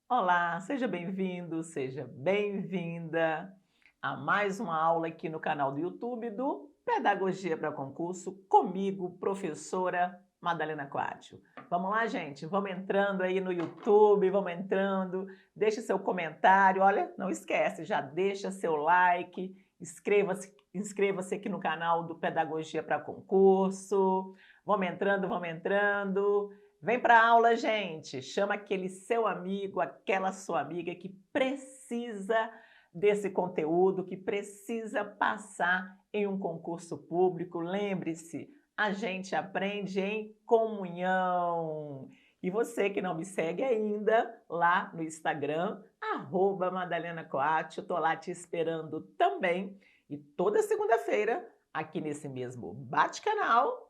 Olá, seja bem-vindo, seja bem-vinda a mais uma aula aqui no canal do YouTube do Pedagogia para Concurso, comigo, professora Madalena Coátio. Vamos lá, gente? Vamos entrando aí no YouTube, vamos entrando, deixe seu comentário, olha, não esquece, já deixa seu like, inscreva-se aqui no canal do Pedagogia para Concurso, vamos entrando, vamos entrando. Vem para a aula, gente. Chama aquele seu amigo, aquela sua amiga que precisa desse conteúdo, que precisa passar em um concurso público. Lembre-se, a gente aprende em comunhão. E você que não me segue ainda, lá no Instagram, Madalena Coate, eu tô lá te esperando também. E toda segunda-feira, aqui nesse mesmo bate-canal,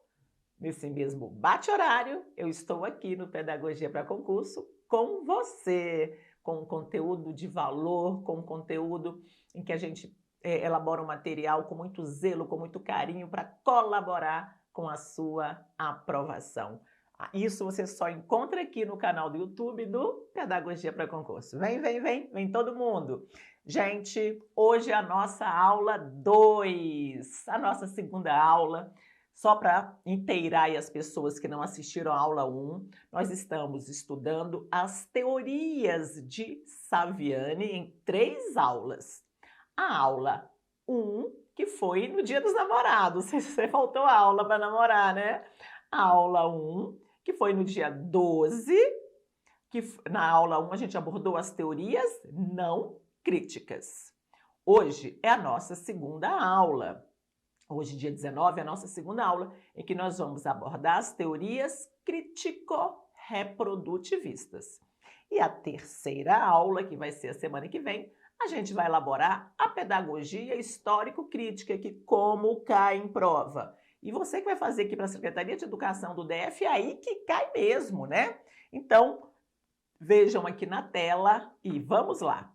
nesse mesmo bate-horário, eu estou aqui no Pedagogia para Concurso com você, com um conteúdo de valor, com um conteúdo em que a gente elabora um material com muito zelo, com muito carinho para colaborar com a sua aprovação. Isso você só encontra aqui no canal do YouTube do Pedagogia para Concurso. Vem, vem, vem, vem todo mundo. Gente, hoje é a nossa aula 2, a nossa segunda aula. Só para inteirar as pessoas que não assistiram à aula 1, nós estamos estudando as teorias de Saviani em 3 aulas. A aula 1, que foi no Dia dos Namorados, você faltou aula para namorar, né? A aula 1, que foi no dia 12, que na aula 1 a gente abordou as teorias não críticas. Hoje é a nossa segunda aula. Hoje, dia 19, é a nossa segunda aula, em que nós vamos abordar as teorias crítico-reprodutivistas. E a terceira aula, que vai ser a semana que vem, a gente vai elaborar a pedagogia histórico-crítica, que como cai em prova. E você que vai fazer aqui para a Secretaria de Educação do DF, é aí que cai mesmo, né? Então, vejam aqui na tela e vamos lá.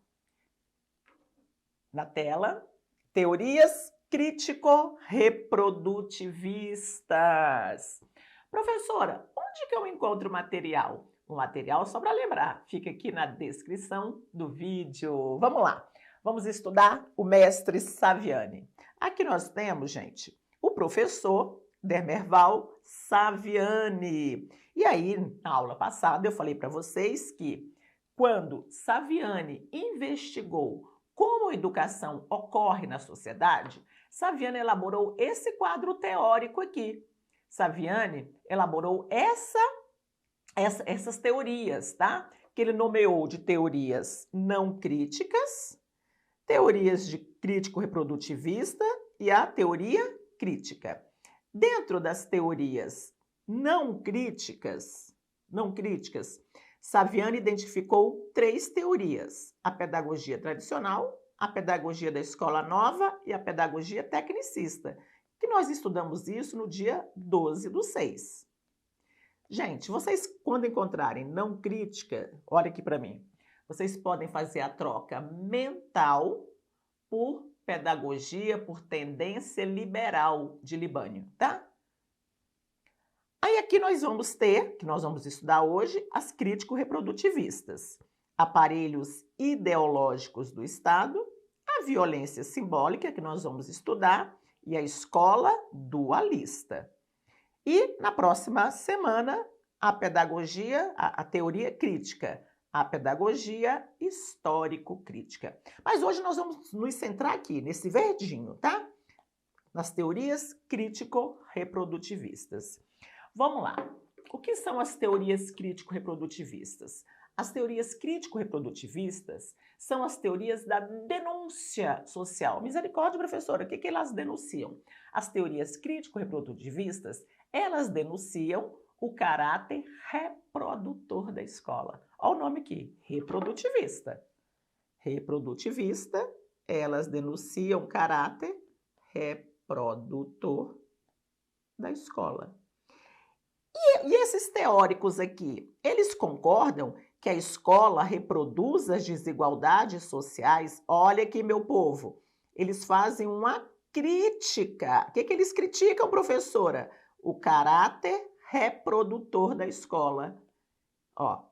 Na tela, teorias crítico-reprodutivistas. Professora, onde que eu encontro o material? O material, só para lembrar, fica aqui na descrição do vídeo. Vamos lá, vamos estudar o mestre Saviani. Aqui nós temos, gente, o professor Demerval Saviani. E aí, na aula passada, eu falei para vocês que quando Saviani investigou como a educação ocorre na sociedade, Saviani elaborou esse quadro teórico aqui. Saviani elaborou essas teorias, tá? Que ele nomeou de teorias não críticas, teorias de crítico reprodutivista e a teoria crítica. Dentro das teorias não críticas, Saviani identificou 3 teorias: a pedagogia tradicional, a pedagogia da escola nova e a pedagogia tecnicista, que nós estudamos isso no dia 12/6. Gente, vocês quando encontrarem não crítica, olha aqui para mim, vocês podem fazer a troca mental por pedagogia, por tendência liberal de Libânio, tá? Aí aqui nós vamos ter, que nós vamos estudar hoje, as crítico-reprodutivistas, aparelhos ideológicos do Estado, a violência simbólica, que nós vamos estudar, e a escola dualista. E na próxima semana, a pedagogia, a teoria crítica, a pedagogia histórico-crítica. Mas hoje nós vamos nos centrar aqui, nesse verdinho, tá? Nas teorias crítico-reprodutivistas. Vamos lá. O que são as teorias crítico-reprodutivistas? As teorias crítico-reprodutivistas são as teorias da denúncia social. Misericórdia, professora, o que elas denunciam? As teorias crítico-reprodutivistas, elas denunciam o caráter reprodutor da escola. Olha o nome aqui, reprodutivista. Reprodutivista, elas denunciam o caráter reprodutor da escola. E esses teóricos aqui, eles concordam que a escola reproduz as desigualdades sociais? Olha aqui, meu povo, eles fazem uma crítica. O que eles criticam, professora? O caráter reprodutor da escola. Ó,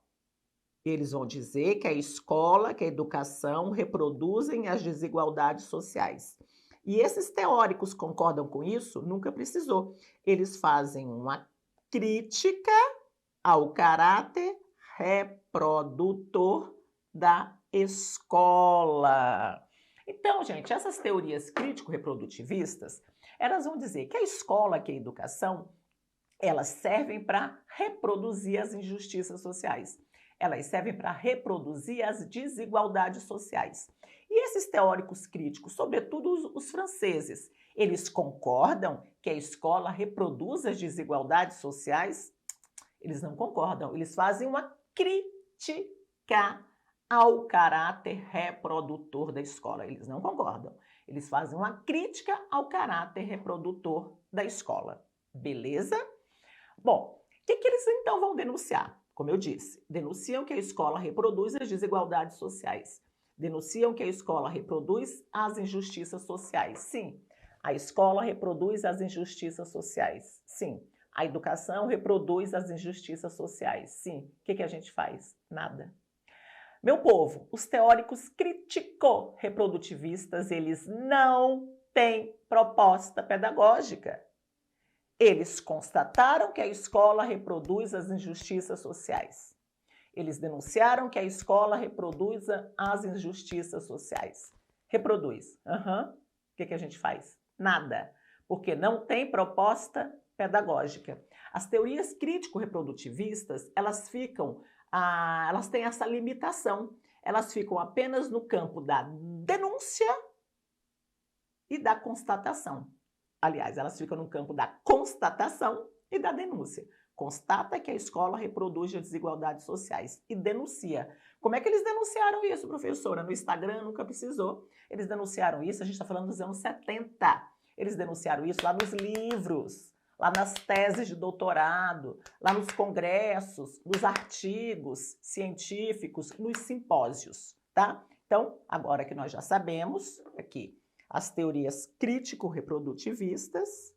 Eles vão dizer que a escola, que a educação reproduzem as desigualdades sociais. E esses teóricos concordam com isso? Nunca precisou. Eles fazem uma crítica ao caráter reprodutor da escola. Então, gente, essas teorias crítico-reprodutivistas, elas vão dizer que a escola, que a educação, elas servem para reproduzir as injustiças sociais. Elas servem para reproduzir as desigualdades sociais. E esses teóricos críticos, sobretudo os franceses, eles concordam que a escola reproduz as desigualdades sociais? Eles não concordam, eles fazem uma crítica ao caráter reprodutor da escola. Eles não concordam, eles fazem uma crítica ao caráter reprodutor da escola. Beleza? Bom, o que eles então vão denunciar? Como eu disse, denunciam que a escola reproduz as desigualdades sociais. Denunciam que a escola reproduz as injustiças sociais. Sim, a escola reproduz as injustiças sociais. Sim, a educação reproduz as injustiças sociais. Sim, o que a gente faz? Nada. Meu povo, os teóricos crítico-reprodutivistas, eles não têm proposta pedagógica. Eles constataram que a escola reproduz as injustiças sociais. Eles denunciaram que a escola reproduz as injustiças sociais. Reproduz. O que a gente faz? Nada. Porque não tem proposta pedagógica. As teorias crítico-reprodutivistas, elas têm essa limitação. Elas ficam apenas no campo da denúncia e da constatação. Aliás, elas ficam no campo da constatação e da denúncia. Constata que a escola reproduz as desigualdades sociais e denuncia. Como é que eles denunciaram isso, professora? No Instagram nunca precisou. Eles denunciaram isso, a gente está falando dos anos 70. Eles denunciaram isso lá nos livros, lá nas teses de doutorado, lá nos congressos, nos artigos científicos, nos simpósios, tá? Então, agora que nós já sabemos aqui, as teorias crítico-reprodutivistas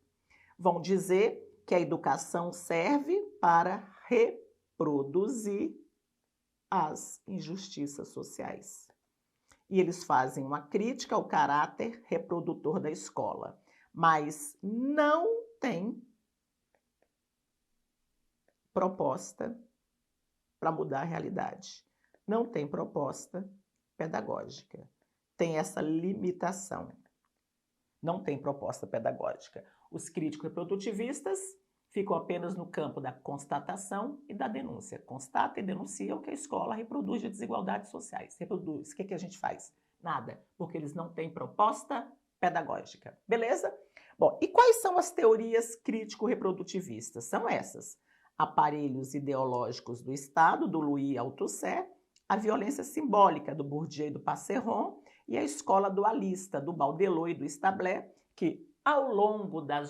vão dizer que a educação serve para reproduzir as injustiças sociais. E eles fazem uma crítica ao caráter reprodutor da escola, mas não tem proposta para mudar a realidade. Não tem proposta pedagógica. Tem essa limitação. Não tem proposta pedagógica. Os críticos reprodutivistas ficam apenas no campo da constatação e da denúncia. Constata e denunciam que a escola reproduz desigualdades sociais. Reproduz. O que a gente faz? Nada, porque eles não têm proposta pedagógica. Beleza? Bom, e quais são as teorias crítico-reprodutivistas? São essas: aparelhos ideológicos do Estado, do Louis Althusser, a violência simbólica, do Bourdieu e do Passeron, e a escola dualista, do Baudelot e do Stabler, que ao longo da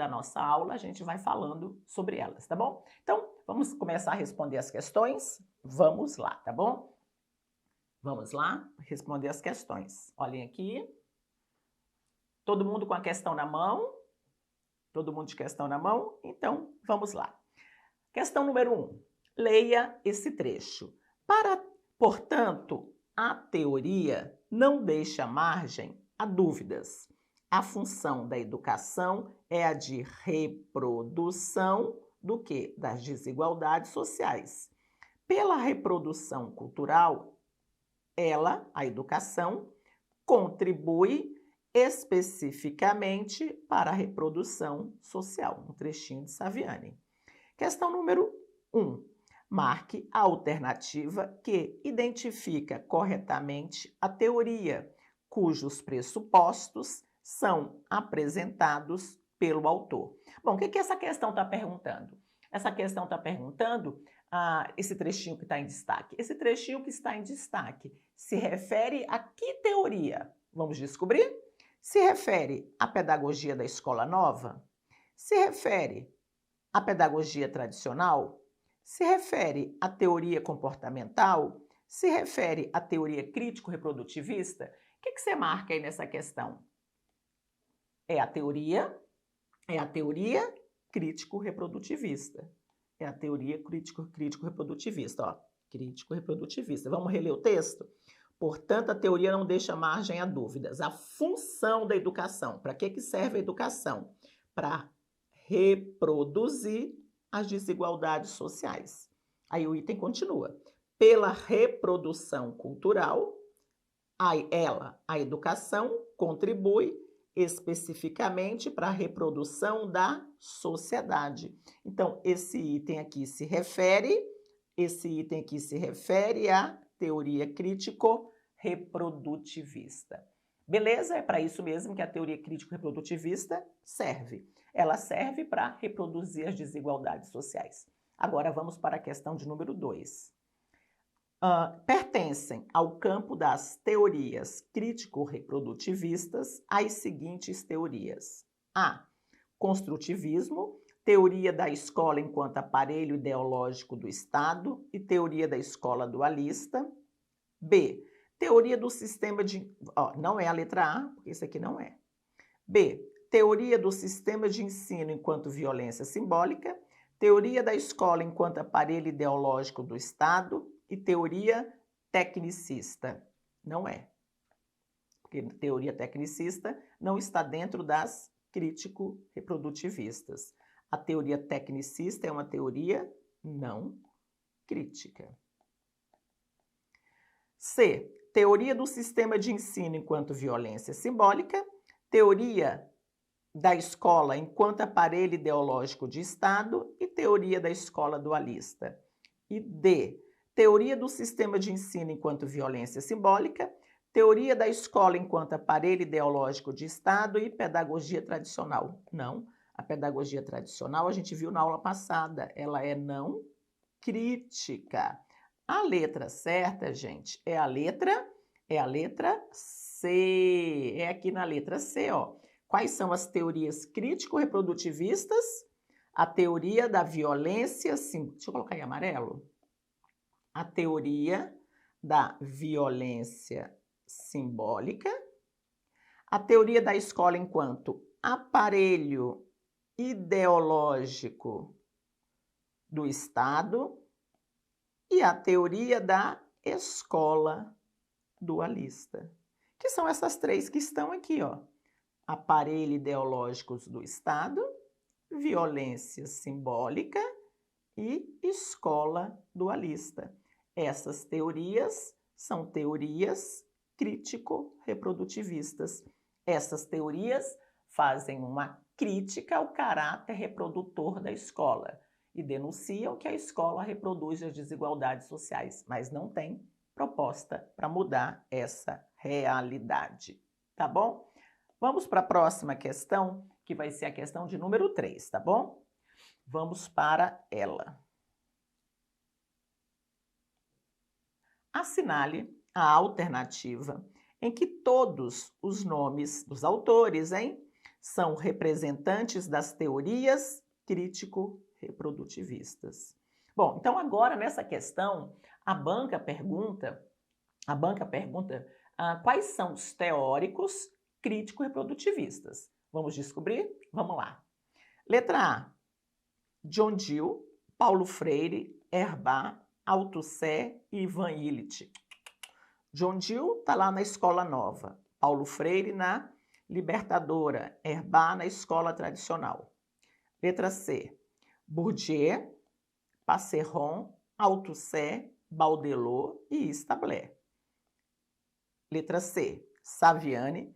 nossa aula a gente vai falando sobre elas, tá bom? Então, vamos começar a responder as questões? Vamos lá, tá bom? Vamos lá responder as questões. Olhem aqui. Todo mundo com a questão na mão? Todo mundo de questão na mão? Então, vamos lá. Questão número 1. Leia esse trecho. Portanto, a teoria não deixa margem a dúvidas. A função da educação é a de reprodução do quê? Das desigualdades sociais. Pela reprodução cultural, a educação, contribui especificamente para a reprodução social. Um trechinho de Saviani. Questão número 1. Marque a alternativa que identifica corretamente a teoria, cujos pressupostos são apresentados pelo autor. Bom, o que essa questão está perguntando? Essa questão está perguntando esse trechinho que está em destaque. Esse trechinho que está em destaque se refere a que teoria? Vamos descobrir? Se refere à pedagogia da escola nova? Se refere à pedagogia tradicional? Se refere à teoria comportamental? Se refere à teoria crítico-reprodutivista? O que você marca aí nessa questão? É a teoria crítico-reprodutivista. É a teoria crítico-reprodutivista, ó. crítico-reprodutivista. Vamos reler o texto? Portanto, a teoria não deixa margem a dúvidas. A função da educação. Para que serve a educação? Para reproduzir as desigualdades sociais. Aí o item continua. Pela reprodução cultural, a educação contribui especificamente para a reprodução da sociedade. Então, esse item aqui se refere à teoria crítico-reprodutivista. Beleza? É para isso mesmo que a teoria crítico-reprodutivista serve. Ela serve para reproduzir as desigualdades sociais. Agora vamos para a questão de número 2. Pertencem ao campo das teorias crítico-reprodutivistas as seguintes teorias. A. Construtivismo, teoria da escola enquanto aparelho ideológico do Estado e teoria da escola dualista. B. Teoria do sistema de... não é a letra A, porque isso aqui não é. B. Teoria do sistema de ensino enquanto violência simbólica, teoria da escola enquanto aparelho ideológico do Estado e teoria tecnicista. Não é. Porque teoria tecnicista não está dentro das crítico-reprodutivistas. A teoria tecnicista é uma teoria não crítica. C. Teoria do sistema de ensino enquanto violência simbólica, teoria da escola enquanto aparelho ideológico de Estado e teoria da escola dualista. E D. Teoria do sistema de ensino enquanto violência simbólica, teoria da escola enquanto aparelho ideológico de Estado e pedagogia tradicional. Não, a pedagogia tradicional a gente viu na aula passada, ela é não crítica. A letra certa, gente, é a letra C. É aqui na letra C, ó. Quais são as teorias crítico-reprodutivistas? A teoria da violência... Deixa eu colocar em amarelo. A teoria da violência simbólica, a teoria da escola enquanto aparelho ideológico do Estado e a teoria da escola dualista, que são essas três que estão aqui, ó. Aparelho ideológicos do Estado, violência simbólica e escola dualista. Essas teorias são teorias crítico-reprodutivistas. Essas teorias fazem uma crítica ao caráter reprodutor da escola e denunciam que a escola reproduz as desigualdades sociais, mas não tem proposta para mudar essa realidade. Tá bom? Vamos para a próxima questão, que vai ser a questão de número 3, tá bom? Vamos para ela. Assinale a alternativa em que todos os nomes dos autores, são representantes das teorias crítico-reprodutivistas. Bom, então agora nessa questão, a banca pergunta quais são os teóricos crítico-reprodutivistas. Vamos descobrir? Vamos lá. Letra A, John Dewey, Paulo Freire, Herbart, Althusser e Ivan Illich. John Dewey está lá na Escola Nova, Paulo Freire na Libertadora, Herbart na Escola Tradicional. Letra C, Bourdieu, Passeron, Althusser, Baudelot e Stabler. Letra C, Saviani,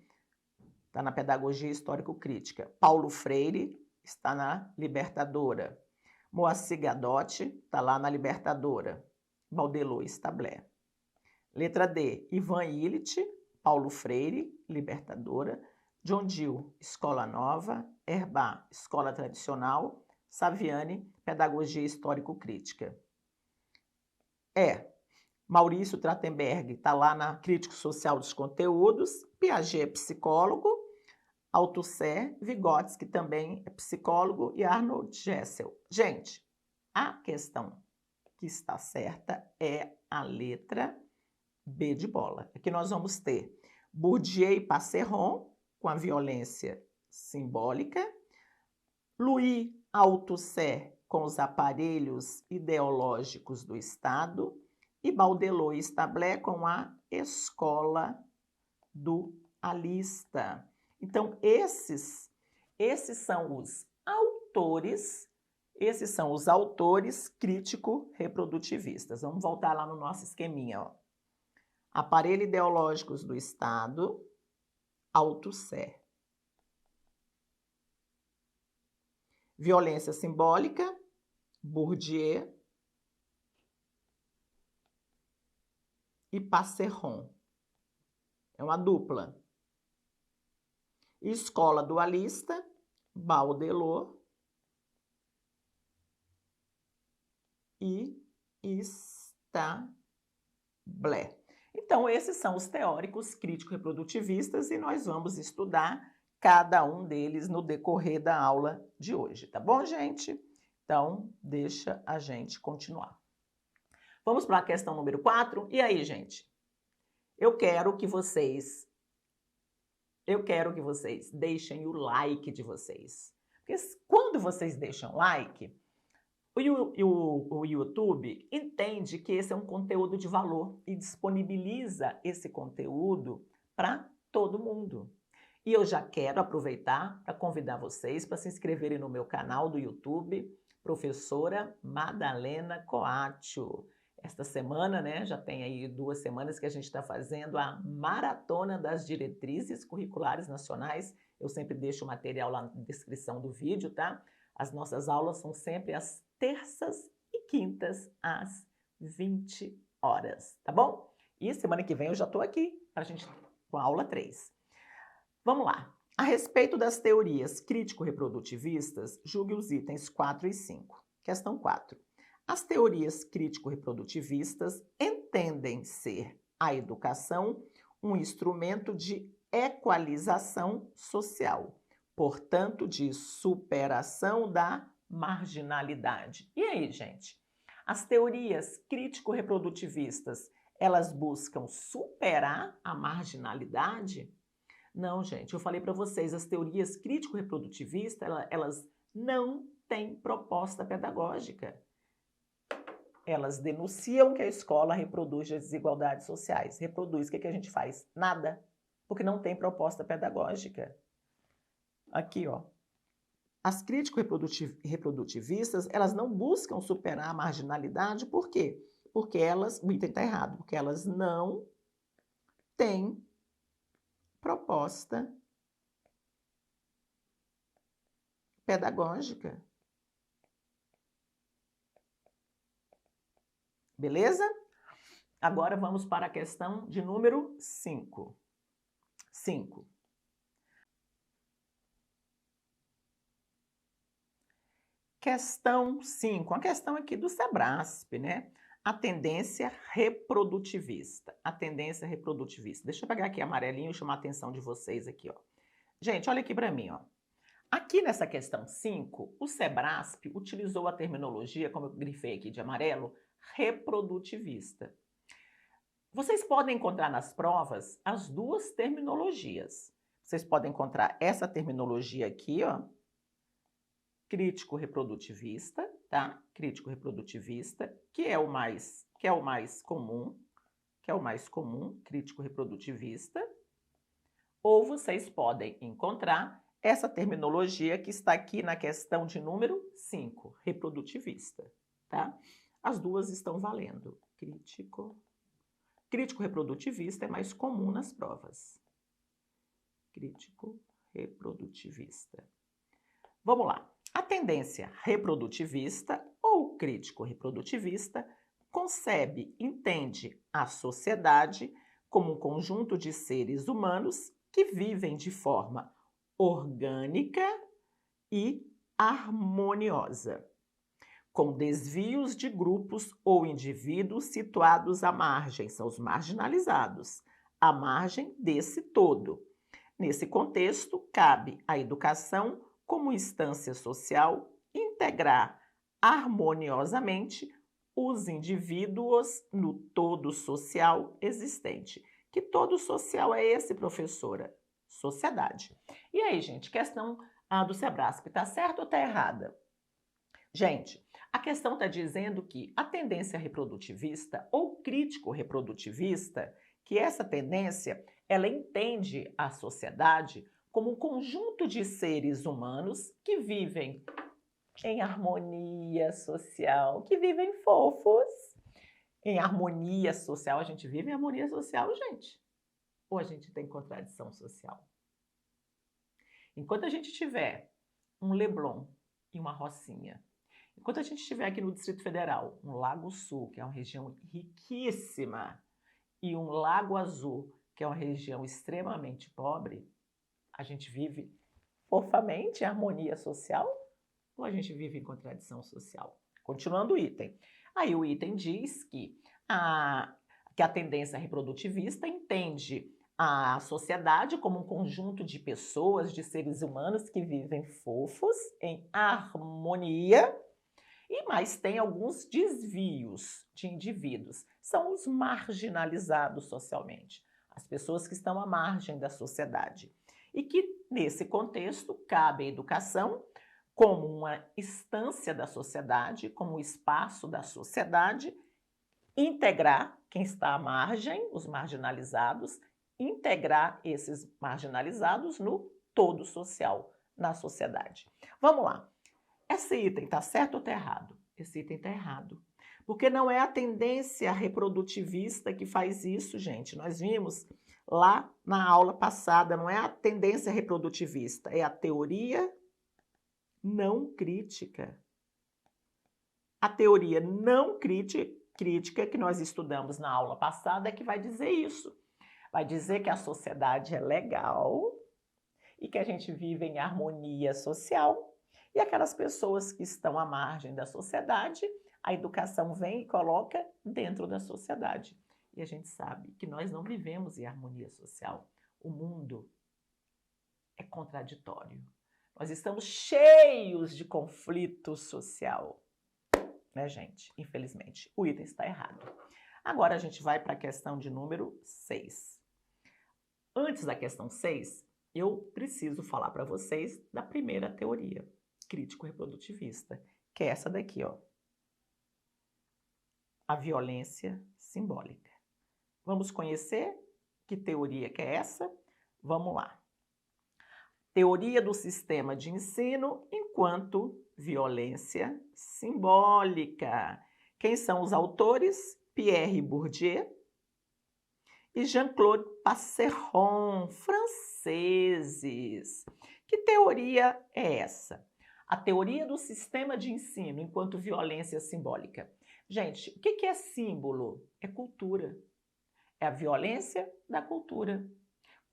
está na Pedagogia Histórico-Crítica. Paulo Freire está na Libertadora. Moacir Gadotti está lá na Libertadora. Baudelot e Stabler. Letra D, Ivan Illich, Paulo Freire, Libertadora. John Dewey, Escola Nova. Herbart, Escola Tradicional. Saviani, Pedagogia Histórico-Crítica. Maurício Trachtenberg está lá na Crítico Social dos Conteúdos. Piaget, psicólogo. Althusser, Vygotsky também é psicólogo e Arnold Gessel. Gente, a questão que está certa é a letra B de bola. Aqui nós vamos ter Bourdieu e Passeron com a violência simbólica, Louis Althusser com os aparelhos ideológicos do Estado e Baudelot e Stablé com a Escola do Alista. Então, esses são os autores, crítico-reprodutivistas. Vamos voltar lá no nosso esqueminha, ó. Aparelho ideológicos do Estado, Althusser. Violência simbólica, Bourdieu e Passeron. É uma dupla. Escola dualista, Baudelot e Stablé. Então, esses são os teóricos crítico-reprodutivistas e nós vamos estudar cada um deles no decorrer da aula de hoje, tá bom, gente? Então, deixa a gente continuar. Vamos para a questão número 4. E aí, gente? Eu quero que vocês deixem o like de vocês. Porque quando vocês deixam like, o YouTube entende que esse é um conteúdo de valor e disponibiliza esse conteúdo para todo mundo. E eu já quero aproveitar para convidar vocês para se inscreverem no meu canal do YouTube, Professora Madalena Coatio. Esta semana, né, já tem aí 2 semanas que a gente está fazendo a Maratona das Diretrizes Curriculares Nacionais. Eu sempre deixo o material lá na descrição do vídeo, tá? As nossas aulas são sempre às terças e quintas, às 20 horas, tá bom? E semana que vem eu já estou aqui para a gente com a aula 3. Vamos lá. A respeito das teorias crítico-reprodutivistas, julgue os itens 4 e 5. Questão 4. As teorias crítico-reprodutivistas entendem ser a educação um instrumento de equalização social, portanto, de superação da marginalidade. E aí, gente? As teorias crítico-reprodutivistas, elas buscam superar a marginalidade? Não, gente, eu falei para vocês, as teorias crítico-reprodutivistas, elas não têm proposta pedagógica. Elas denunciam que a escola reproduz as desigualdades sociais. Reproduz, o que a gente faz? Nada, porque não tem proposta pedagógica. Aqui, ó. As crítico-reprodutivistas, elas não buscam superar a marginalidade, por quê? Porque elas, o item está errado, porque elas não têm proposta pedagógica. Beleza? Agora vamos para a questão de número 5. 5. Questão 5, uma questão aqui do Sebrasp, né? A tendência reprodutivista. A tendência reprodutivista. Deixa eu pegar aqui amarelinho e chamar a atenção de vocês aqui, ó. Gente, olha aqui para mim, ó. Aqui nessa questão 5, o Sebrasp utilizou a terminologia, como eu grifei aqui de amarelo, reprodutivista. Vocês podem encontrar nas provas as 2 terminologias. Vocês podem encontrar essa terminologia aqui, ó, crítico-reprodutivista, tá? Crítico-reprodutivista, que é o mais comum, crítico-reprodutivista. Ou vocês podem encontrar essa terminologia que está aqui na questão de número 5, reprodutivista, tá? As 2 estão valendo. Crítico-reprodutivista é mais comum nas provas. Crítico-reprodutivista. Vamos lá. A tendência reprodutivista ou crítico-reprodutivista entende a sociedade como um conjunto de seres humanos que vivem de forma orgânica e harmoniosa, com desvios de grupos ou indivíduos situados à margem, são os marginalizados, à margem desse todo. Nesse contexto, cabe à educação, como instância social, integrar harmoniosamente os indivíduos no todo social existente. Que todo social é esse, professora? Sociedade. E aí, gente, questão do Sebrasp, tá certa ou tá errada? Gente, A questão está dizendo que a tendência reprodutivista ou crítico-reprodutivista, que essa tendência, ela entende a sociedade como um conjunto de seres humanos que vivem em harmonia social, que vivem fofos. Em harmonia social, a gente vive em harmonia social, gente? Ou a gente tem contradição social? Enquanto a gente tiver um Leblon e uma Rocinha, enquanto a gente estiver aqui no Distrito Federal, um Lago Sul, que é uma região riquíssima, e um Lago Azul, que é uma região extremamente pobre, a gente vive fofamente em harmonia social ou a gente vive em contradição social? Continuando o item. Aí o item diz que a tendência reprodutivista entende a sociedade como um conjunto de pessoas, de seres humanos que vivem fofos, em harmonia, mas tem alguns desvios de indivíduos. São os marginalizados socialmente, as pessoas que estão à margem da sociedade. E que, nesse contexto, cabe à educação como uma instância da sociedade, como um espaço da sociedade, integrar quem está à margem, os marginalizados, integrar esses marginalizados no todo social, na sociedade. Vamos lá. Esse item está certo ou está errado? Esse item está errado. Porque não é a tendência reprodutivista que faz isso, gente. Nós vimos lá na aula passada, não é a tendência reprodutivista, é a teoria não crítica. A teoria não crítica que nós estudamos na aula passada é que vai dizer isso. Vai dizer que a sociedade é legal e que a gente vive em harmonia social. E aquelas pessoas que estão à margem da sociedade, a educação vem e coloca dentro da sociedade. E a gente sabe que nós não vivemos em harmonia social. O mundo é contraditório. Nós estamos cheios de conflito social. Né, gente? Infelizmente, o item está errado. Agora a gente vai para a questão de número 6. Antes da questão 6, eu preciso falar para vocês da primeira teoria crítico-reprodutivista, que é essa daqui, ó. A violência simbólica. Vamos conhecer que teoria que é essa? Vamos lá. Teoria do sistema de ensino enquanto violência simbólica. Quem são os autores? Pierre Bourdieu e Jean-Claude Passeron, franceses. Que teoria é essa? A teoria do sistema de ensino enquanto violência simbólica. Gente, o que é símbolo? É cultura. É a violência da cultura.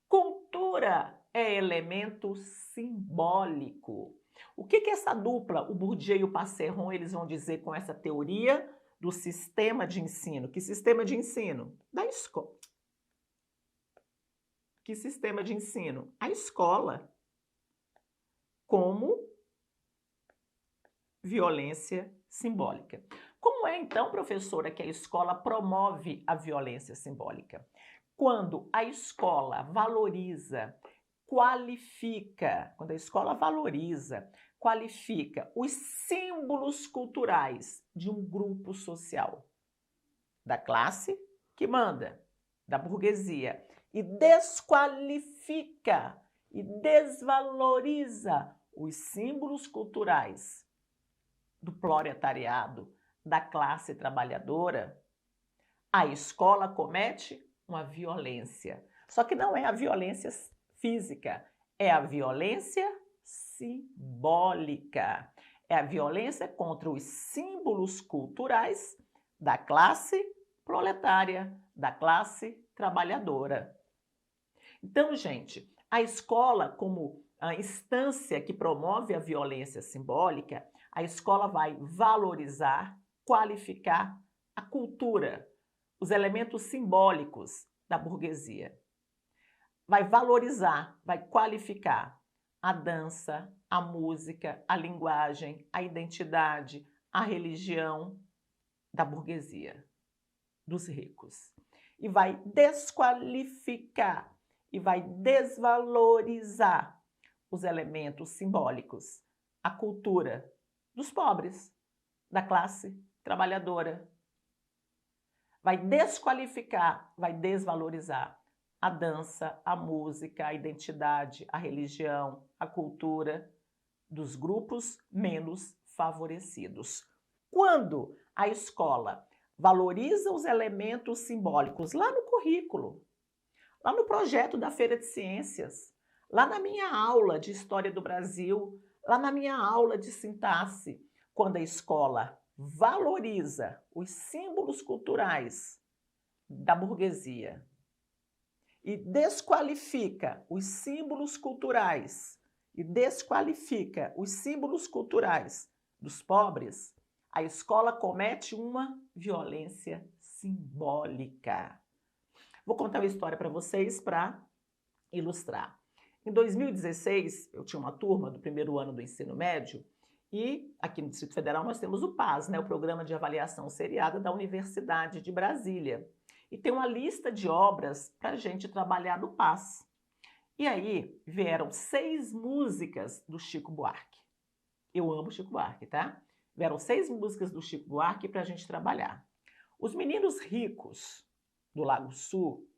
Cultura é elemento simbólico. O que essa dupla, o Bourdieu e o Passeron, eles vão dizer com essa teoria do sistema de ensino? Que sistema de ensino? Da escola. Que sistema de ensino? A escola. Como violência simbólica. Como é, então, professora, que a escola promove a violência simbólica? Quando a escola valoriza, qualifica, quando a escola valoriza, qualifica os símbolos culturais de um grupo social, da classe que manda, da burguesia, e desqualifica e desvaloriza os símbolos culturais do proletariado, da classe trabalhadora, a escola comete uma violência. Só que não é a violência física, é a violência simbólica. É a violência contra os símbolos culturais da classe proletária, da classe trabalhadora. Então, gente, a escola, como a instância que promove a violência simbólica, a escola vai valorizar, qualificar a cultura, os elementos simbólicos da burguesia. Vai valorizar, vai qualificar a dança, a música, a linguagem, a identidade, a religião da burguesia, dos ricos. E vai desqualificar e vai desvalorizar os elementos simbólicos, a cultura dos pobres, da classe trabalhadora. Vai desqualificar, vai desvalorizar a dança, a música, a identidade, a religião, a cultura dos grupos menos favorecidos. Quando a escola valoriza os elementos simbólicos lá no currículo, lá no projeto da Feira de Ciências, lá na minha aula de História do Brasil, lá na minha aula de sintaxe, quando a escola valoriza os símbolos culturais da burguesia e desqualifica os símbolos culturais dos pobres, a escola comete uma violência simbólica. Vou contar uma história para vocês para ilustrar. Em 2016, eu tinha uma turma do primeiro ano do ensino médio e aqui no Distrito Federal nós temos o PAS, né, o Programa de Avaliação Seriada da Universidade de Brasília. E tem uma lista de obras para a gente trabalhar no PAS. E aí vieram 6 músicas do Chico Buarque. Eu amo Chico Buarque, tá? Vieram 6 músicas do Chico Buarque para a gente trabalhar. Os meninos ricos do Lago Sul,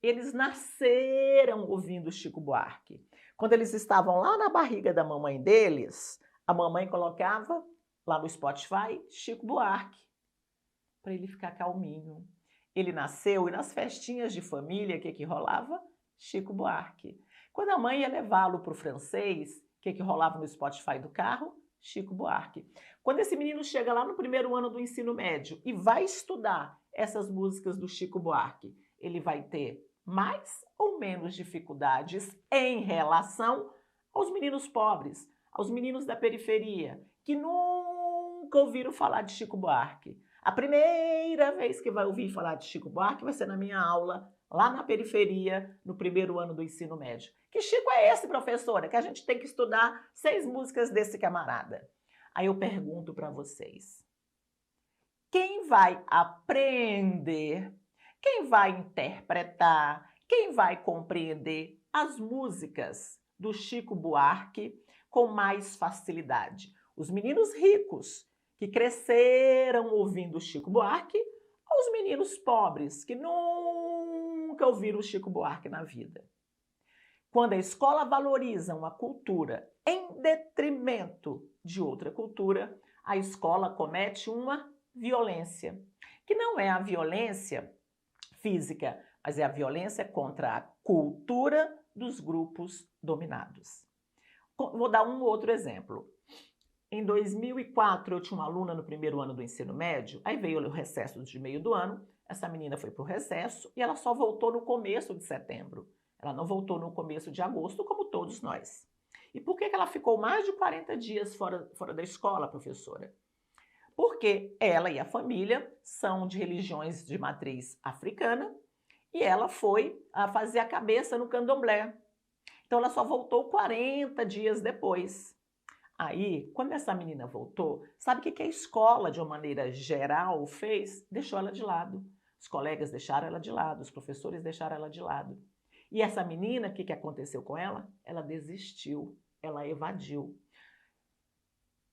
eles nasceram ouvindo Chico Buarque. Quando eles estavam lá na barriga da mamãe deles, a mamãe colocava lá no Spotify Chico Buarque, para ele ficar calminho. Ele nasceu e nas festinhas de família, o que rolava? Chico Buarque. Quando a mãe ia levá-lo para o francês, o que rolava no Spotify do carro? Chico Buarque. Quando esse menino chega lá no primeiro ano do ensino médio e vai estudar essas músicas do Chico Buarque, ele vai ter mais ou menos dificuldades em relação aos meninos pobres, aos meninos da periferia, que nunca ouviram falar de Chico Buarque. A primeira vez que vai ouvir falar de Chico Buarque vai ser na minha aula, lá na periferia, no primeiro ano do ensino médio. Que Chico é esse, professora? Que a gente tem que estudar 6 músicas desse camarada. Aí eu pergunto para vocês, quem vai aprender, quem vai interpretar, quem vai compreender as músicas do Chico Buarque com mais facilidade? Os meninos ricos, que cresceram ouvindo Chico Buarque, ou os meninos pobres, que nunca ouviram Chico Buarque na vida? Quando a escola valoriza uma cultura em detrimento de outra cultura, a escola comete uma violência, que não é a violência física, mas é a violência contra a cultura dos grupos dominados. Vou dar um outro exemplo. Em 2004, eu tinha uma aluna no primeiro ano do ensino médio, aí veio o recesso de meio do ano, essa menina foi para o recesso e ela só voltou no começo de setembro. Ela não voltou no começo de agosto, como todos nós. E por que ela ficou mais de 40 dias fora da escola, professora? Porque ela e a família são de religiões de matriz africana e ela foi a fazer a cabeça no candomblé. Então ela só voltou 40 dias depois. Aí, quando essa menina voltou, sabe o que a escola, de uma maneira geral, fez? Deixou ela de lado. Os colegas deixaram ela de lado, os professores deixaram ela de lado. E essa menina, o que aconteceu com ela? Ela desistiu, ela evadiu.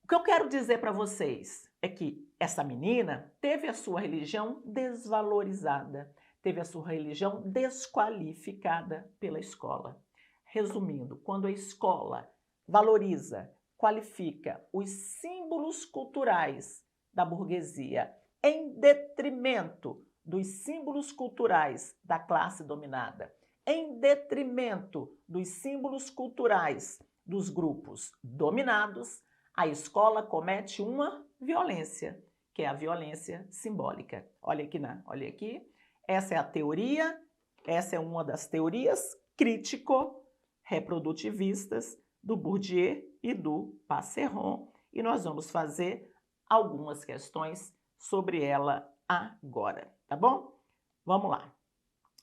O que eu quero dizer para vocês é que essa menina teve a sua religião desvalorizada, teve a sua religião desqualificada pela escola. Resumindo, quando a escola valoriza, qualifica os símbolos culturais da burguesia em detrimento dos símbolos culturais da classe dominada, em detrimento dos símbolos culturais dos grupos dominados, a escola comete uma violência, que é a violência simbólica. Olha aqui, essa é a teoria, essa é uma das teorias crítico-reprodutivistas do Bourdieu e do Passeron, e nós vamos fazer algumas questões sobre ela agora, tá bom? Vamos lá.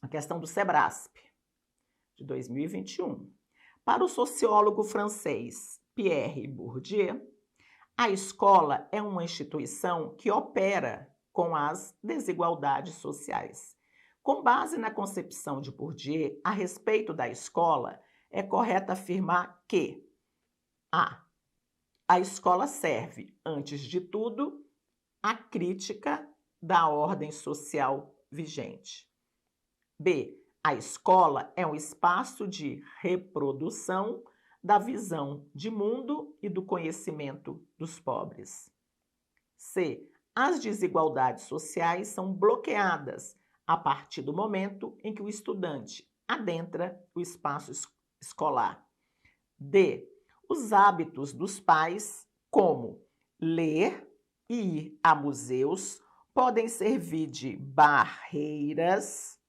A questão do Sebrasp, de 2021. Para o sociólogo francês Pierre Bourdieu, a escola é uma instituição que opera com as desigualdades sociais. Com base na concepção de Bourdieu a respeito da escola, é correto afirmar que a. A escola serve, antes de tudo, à crítica da ordem social vigente. B. A escola é um espaço de reprodução da visão de mundo e do conhecimento dos pobres. C. As desigualdades sociais são bloqueadas a partir do momento em que o estudante adentra o espaço escolar. D. Os hábitos dos pais, como ler e ir a museus, podem servir de barreiras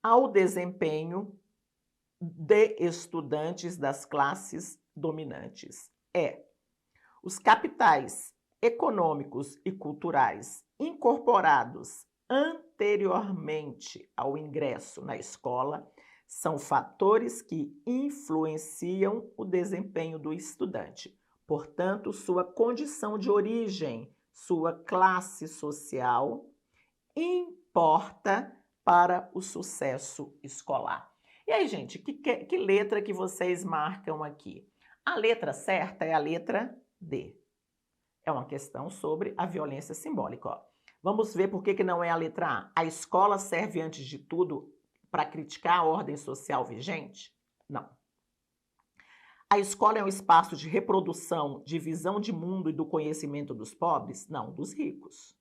ao desempenho de estudantes das classes dominantes. Os capitais econômicos e culturais incorporados anteriormente ao ingresso na escola são fatores que influenciam o desempenho do estudante. Portanto, sua condição de origem, sua classe social importa para o sucesso escolar. E aí, gente, que letra que vocês marcam aqui? A letra certa é a letra D. É uma questão sobre a violência simbólica. Ó. Vamos ver por que não é a letra A. A escola serve, antes de tudo, para criticar a ordem social vigente? Não. A escola é um espaço de reprodução, de visão de mundo e do conhecimento dos pobres? Não, dos ricos.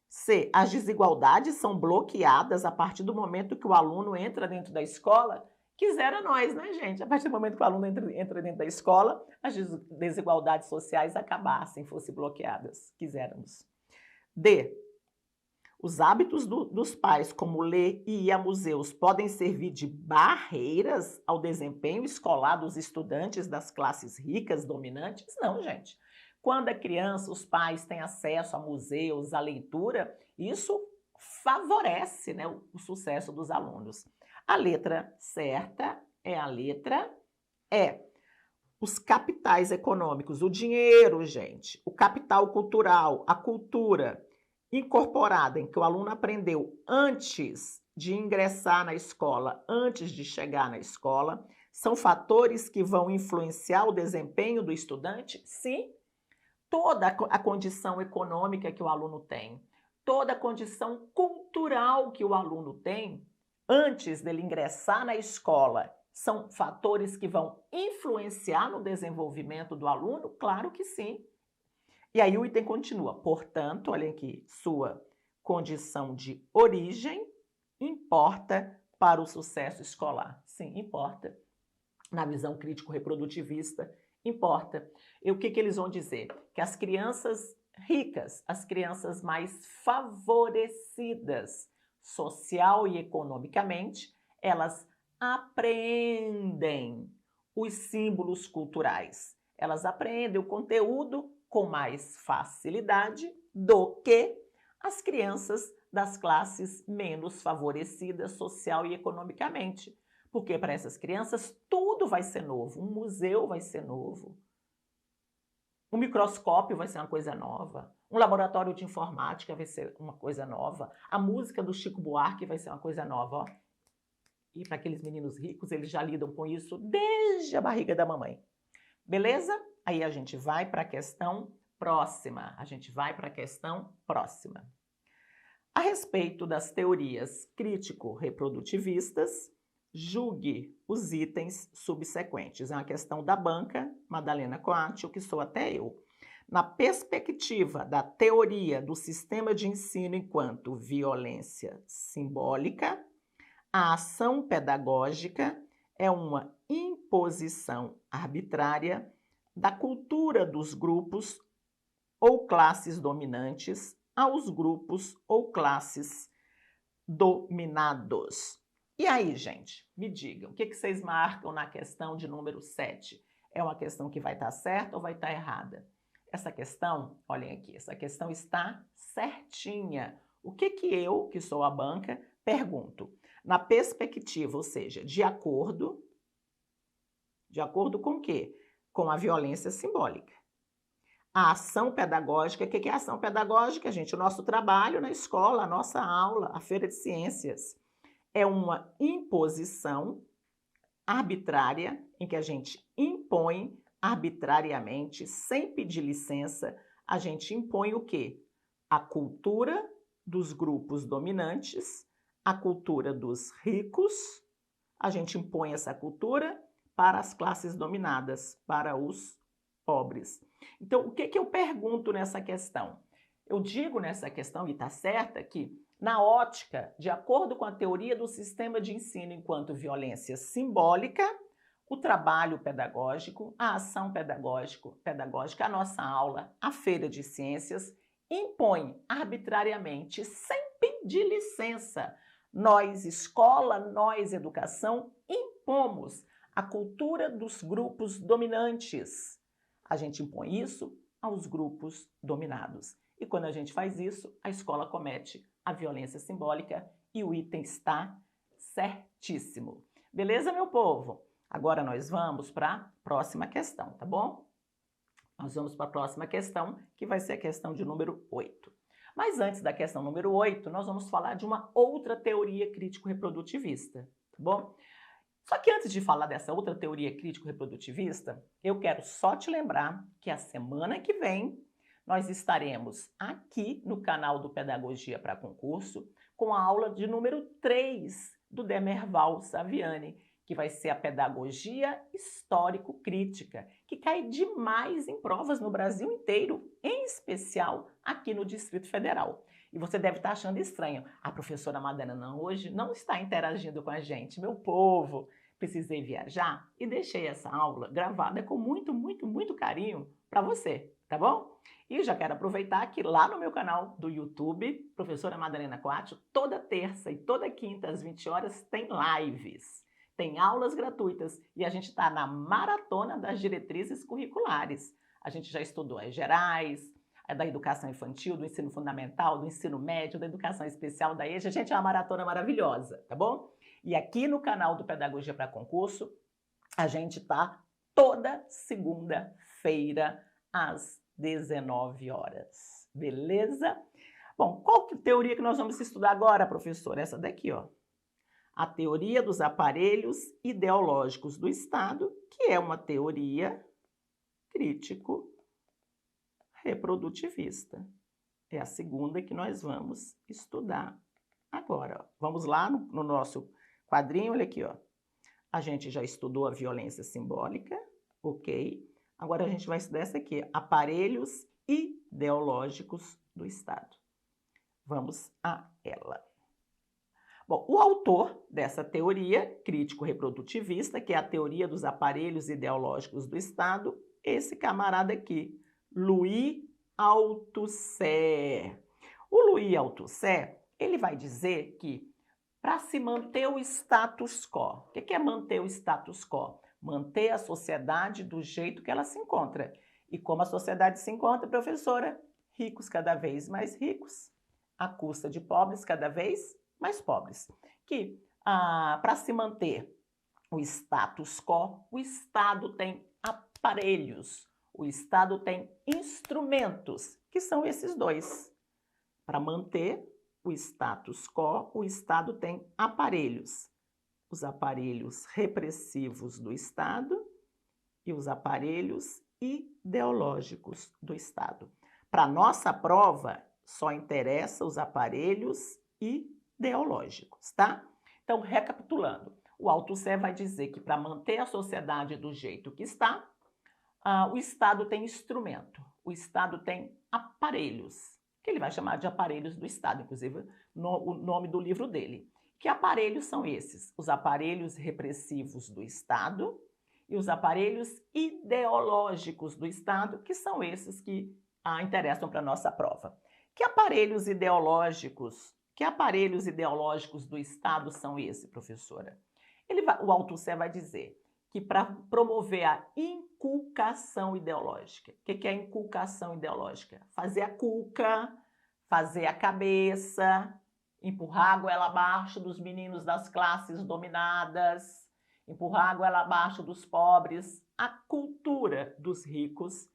C. As desigualdades são bloqueadas a partir do momento que o aluno entra dentro da escola? Quisera nós, né, gente? A partir do momento que o aluno entra dentro da escola, as desigualdades sociais acabassem, fossem bloqueadas. Quiséramos. D. Os hábitos dos pais, como ler e ir a museus, podem servir de barreiras ao desempenho escolar dos estudantes das classes ricas dominantes? Não, gente. Quando é criança, os pais têm acesso a museus, à leitura, isso favorece, né, o sucesso dos alunos. A letra certa é a letra E. Os capitais econômicos, o dinheiro, gente, o capital cultural, a cultura incorporada em que o aluno aprendeu antes de ingressar na escola, antes de chegar na escola, são fatores que vão influenciar o desempenho do estudante? Sim. Toda a condição econômica que o aluno tem, toda a condição cultural que o aluno tem, antes dele ingressar na escola, são fatores que vão influenciar no desenvolvimento do aluno? Claro que sim. E aí o item continua. Portanto, olha aqui, sua condição de origem importa para o sucesso escolar. Sim, importa. Na visão crítico-reprodutivista, importa. E o que eles vão dizer? Que as crianças ricas, as crianças mais favorecidas social e economicamente, elas apreendem os símbolos culturais. Elas apreendem o conteúdo com mais facilidade do que as crianças das classes menos favorecidas social e economicamente. Porque para essas crianças tudo vai ser novo. Um museu vai ser novo. Um microscópio vai ser uma coisa nova. Um laboratório de informática vai ser uma coisa nova. A música do Chico Buarque vai ser uma coisa nova. Ó. E para aqueles meninos ricos, eles já lidam com isso desde a barriga da mamãe. Beleza? Aí a gente vai para a questão próxima. A respeito das teorias crítico-reprodutivistas, julgue os itens subsequentes. É uma questão da banca, Madalena Coate, o que sou até eu. Na perspectiva da teoria do sistema de ensino enquanto violência simbólica, a ação pedagógica é uma imposição arbitrária da cultura dos grupos ou classes dominantes aos grupos ou classes dominados. E aí, gente, me digam, o que vocês marcam na questão de número 7? É uma questão que vai estar certa ou vai estar errada? Essa questão, olhem aqui, essa questão está certinha. O que eu, que sou a banca, pergunto? Na perspectiva, ou seja, de acordo com o quê? Com a violência simbólica. A ação pedagógica, o que é a ação pedagógica, gente? O nosso trabalho na escola, a nossa aula, a feira de ciências. É uma imposição arbitrária em que a gente impõe arbitrariamente, sem pedir licença, a gente impõe o quê? A cultura dos grupos dominantes, a cultura dos ricos, a gente impõe essa cultura para as classes dominadas, para os pobres. Então, o que eu pergunto nessa questão? Eu digo nessa questão, e está certa, que na ótica, de acordo com a teoria do sistema de ensino enquanto violência simbólica, o trabalho pedagógico, a ação pedagógica, a nossa aula, a feira de ciências, impõe arbitrariamente, sem pedir licença. Nós, escola, nós, educação, impomos a cultura dos grupos dominantes. A gente impõe isso aos grupos dominados. E quando a gente faz isso, a escola comete a violência simbólica e o item está certíssimo. Beleza, meu povo? Agora nós vamos para a próxima questão, tá bom? Nós vamos para a próxima questão, que vai ser a questão de número 8. Mas antes da questão número 8, nós vamos falar de uma outra teoria crítico-reprodutivista, tá bom? Só que antes de falar dessa outra teoria crítico-reprodutivista, eu quero só te lembrar que a semana que vem nós estaremos aqui no canal do Pedagogia para Concurso com a aula de número 3 do Demerval Saviani, que vai ser a pedagogia histórico-crítica, que cai demais em provas no Brasil inteiro, em especial aqui no Distrito Federal. E você deve estar achando estranho. A professora Madalena hoje não está interagindo com a gente. Meu povo, precisei viajar e deixei essa aula gravada com muito, muito, muito carinho para você, tá bom? E já quero aproveitar que lá no meu canal do YouTube, Professora Madalena Coatio, toda terça e toda quinta às 20 horas tem lives. Tem aulas gratuitas e a gente está na maratona das diretrizes curriculares. A gente já estudou as gerais, da educação infantil, do ensino fundamental, do ensino médio, da educação especial, da EJA. Gente, é uma maratona maravilhosa, tá bom? E aqui no canal do Pedagogia para Concurso, a gente está toda segunda-feira às 19 horas. Beleza? Bom, qual que teoria que nós vamos estudar agora, professor? Essa daqui, ó. A teoria dos aparelhos ideológicos do Estado, que é uma teoria crítico-reprodutivista. É a segunda que nós vamos estudar agora. Ó. Vamos lá no nosso quadrinho, olha aqui, ó. A gente já estudou a violência simbólica, ok? Agora a gente vai estudar essa aqui, aparelhos ideológicos do Estado. Vamos a ela. Bom, o autor dessa teoria crítico-reprodutivista, que é a teoria dos aparelhos ideológicos do Estado, esse camarada aqui, Louis Althusser. O Louis Althusser, ele vai dizer que para se manter o status quo, o que é manter o status quo? Manter a sociedade do jeito que ela se encontra. E como a sociedade se encontra, professora? Ricos cada vez mais ricos, à custa de pobres cada vez mais pobres. Que para se manter o status quo, o Estado tem aparelhos, o Estado tem instrumentos, que são esses dois. Para manter o status quo, o Estado tem aparelhos. Os aparelhos repressivos do Estado e os aparelhos ideológicos do Estado. Para nossa prova, só interessa os aparelhos ideológicos, tá? Então, recapitulando, o Althusser vai dizer que para manter a sociedade do jeito que está, o Estado tem instrumento, o Estado tem aparelhos, que ele vai chamar de aparelhos do Estado, inclusive o nome do livro dele. Que aparelhos são esses? Os aparelhos repressivos do Estado e os aparelhos ideológicos do Estado, que são esses que interessam para a nossa prova. Que aparelhos ideológicos do Estado são esses, professora? O Althusser vai dizer que para promover a inculcação ideológica. O que é a inculcação ideológica? Fazer a cuca, fazer a cabeça, empurrar a goela abaixo dos meninos das classes dominadas, empurrar a goela abaixo dos pobres, a cultura dos ricos.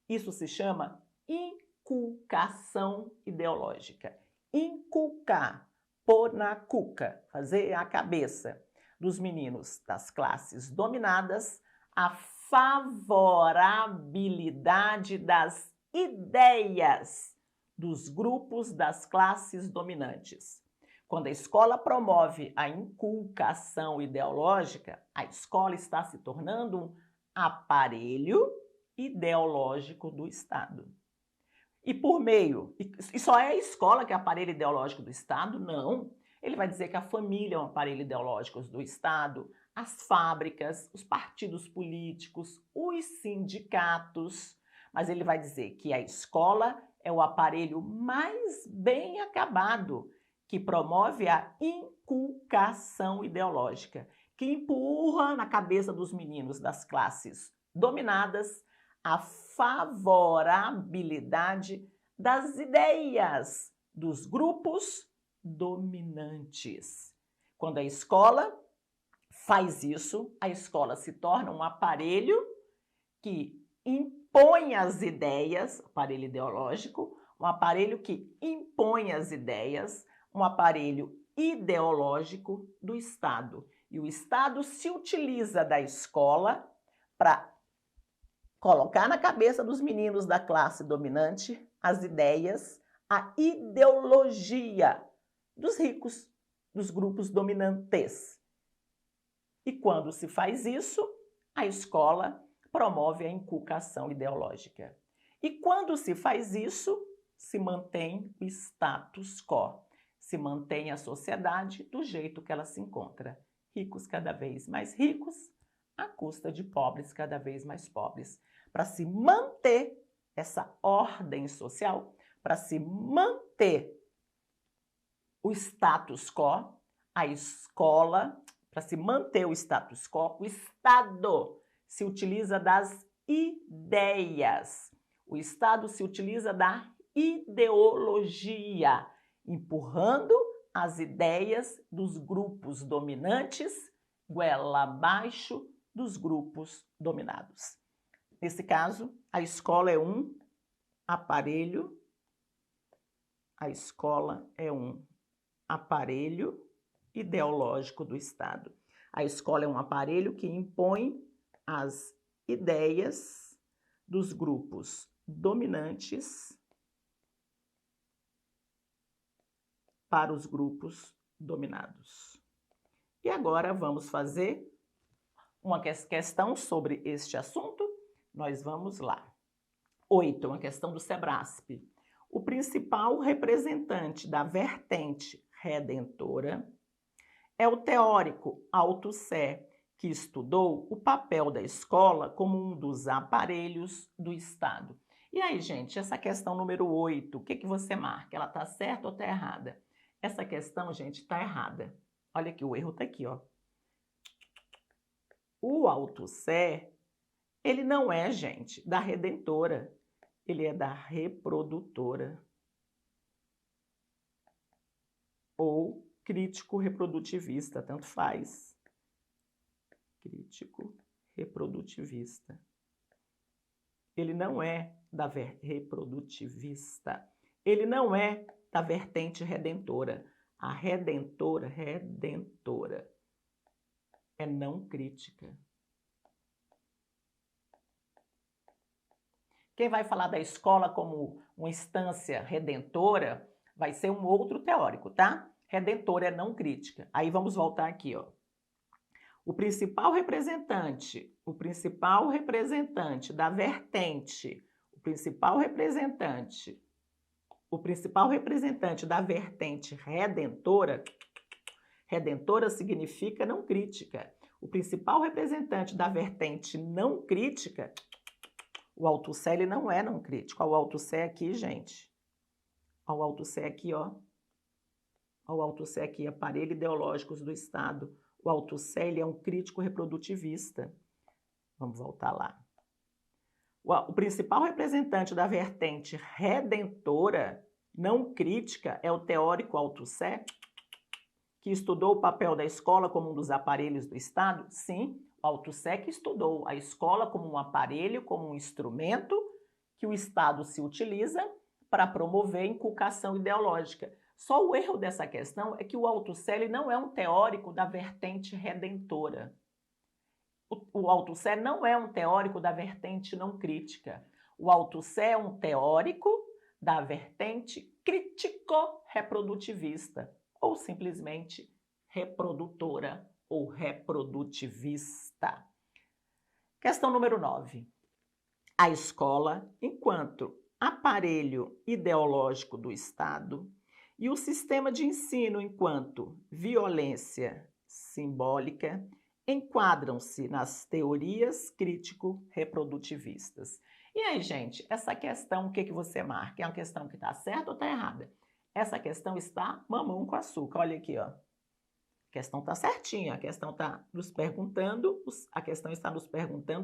Isso se chama inculcação ideológica. Inculcar, pôr na cuca, fazer a cabeça dos meninos das classes dominadas a favorabilidade das ideias dos grupos das classes dominantes. Quando a escola promove a inculcação ideológica, a escola está se tornando um aparelho ideológico do Estado. E por meio, e só é a escola que é aparelho ideológico do Estado? Não. Ele vai dizer que a família é um aparelho ideológico do Estado, as fábricas, os partidos políticos, os sindicatos, mas ele vai dizer que a escola é o aparelho mais bem acabado, que promove a inculcação ideológica, que empurra na cabeça dos meninos das classes dominadas a favorabilidade das ideias dos grupos dominantes. Quando a escola faz isso, a escola se torna um aparelho que impõe as ideias, aparelho ideológico, um aparelho que impõe as ideias, um aparelho ideológico do Estado. E o Estado se utiliza da escola para colocar na cabeça dos meninos da classe dominante as ideias, a ideologia dos ricos, dos grupos dominantes. E quando se faz isso, a escola promove a inculcação ideológica. E quando se faz isso, se mantém o status quo, se mantém a sociedade do jeito que ela se encontra. Ricos cada vez mais ricos, à custa de pobres cada vez mais pobres. Para se manter essa ordem social, para se manter o status quo, a escola, para se manter o status quo, o Estado se utiliza das ideias. O Estado se utiliza da ideologia, empurrando as ideias dos grupos dominantes goela abaixo dos grupos dominados. Nesse caso, a escola é um aparelho, ideológico do Estado. A escola é um aparelho que impõe as ideias dos grupos dominantes para os grupos dominados. E agora vamos fazer uma questão sobre este assunto. Nós vamos lá. 8, uma questão do SEBRASP. O principal representante da vertente redentora é o teórico Althusser, que estudou o papel da escola como um dos aparelhos do Estado. E aí, gente, essa questão número 8, o que você marca? Ela está certa ou está errada? Essa questão, gente, está errada. Olha aqui, o erro está aqui, ó. O Althusser, ele não é, gente, da redentora, ele é da reprodutora. Ou crítico reprodutivista, tanto faz. Crítico reprodutivista. Ele não é da reprodutivista. Ele não é da vertente redentora. A redentora é não crítica. Quem vai falar da escola como uma instância redentora vai ser um outro teórico, tá? Redentora é não crítica. Aí vamos voltar aqui, ó. O principal representante da vertente, o principal representante da vertente redentora, redentora significa não crítica. O principal representante da vertente não crítica, o Althusser, ele não é não crítico. Olha o Althusser aqui, gente. Olha o Althusser aqui, ó. Olha o Althusser aqui, aparelho ideológicos do Estado. O Althusser, ele é um crítico reprodutivista. Vamos voltar lá. O principal representante da vertente redentora, não crítica, é o teórico Althusser, que estudou o papel da escola como um dos aparelhos do Estado. Sim, o Althusser que estudou a escola como um aparelho, como um instrumento que o Estado se utiliza para promover a inculcação ideológica. Só o erro dessa questão é que o Althusser não é um teórico da vertente redentora. O Althusser não é um teórico da vertente não crítica. O Althusser é um teórico da vertente crítico-reprodutivista, ou simplesmente reprodutora ou reprodutivista. Questão número 9. A escola, enquanto aparelho ideológico do Estado, e o sistema de ensino, enquanto violência simbólica, enquadram-se nas teorias crítico-reprodutivistas. E aí, gente, essa questão, o que você marca? É uma questão que está certa ou está errada? Essa questão está mamão com açúcar. Olha aqui, ó. A questão está certinha. A questão está nos perguntando